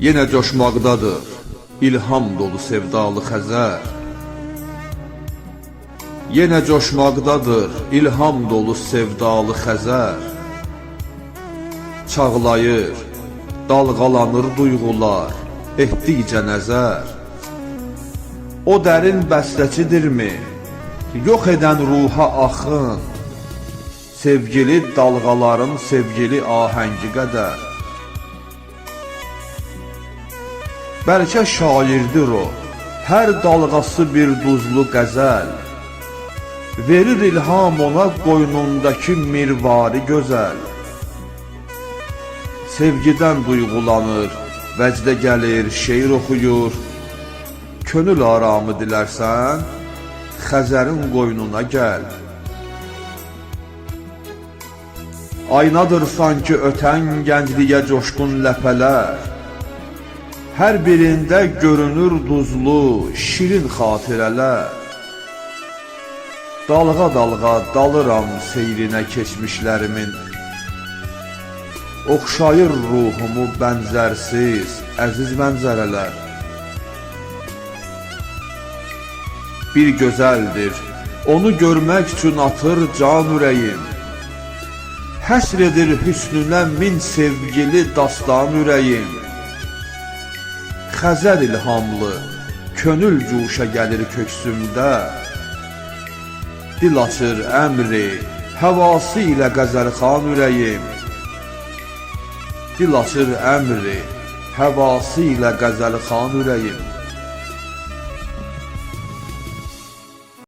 Yenə coşmaqdadır ilham dolu sevdalı Xəzər. Yenə coşmaqdadır ilham dolu sevdalı Xəzər. Çağlayır, dalğalanır duyğular, etdikcə nəzər. O dərin bəstəçidirmi, yox edən ruha axın, sevgili dalğaların sevgili ahəngi qədər. Bəlkə şairdir o, hər dalğası bir duzlu qəzəl. Verir ilham ona qoynundakı mirvari gözəl. Sevgidən duyğulanır, vəcdə gəlir, şeir oxuyur. Könül aramı dilərsən, Xəzərin qoynuna gəl. Aynadır sanki ötən gəncliyə coşqun ləpələr. Hər birində görünür duzlu, şirin xatirələr. Dalğa-dalğa dalıram seyrinə keçmişlərimin. Oxşayır ruhumu bənzərsiz, əziz mənzərələr. Bir gözəldir, onu görmək üçün atır can ürəyim. Həsr edir hüsnünə min sevgili dastan ürəyim. Xəzər ilhamlı, könül cuşa gəlir köksümdə. Dil açır əmri, həvası ilə qəzəlxan ürəyim. Dil açır əmri, həvası ilə qəzəlxan ürəyim.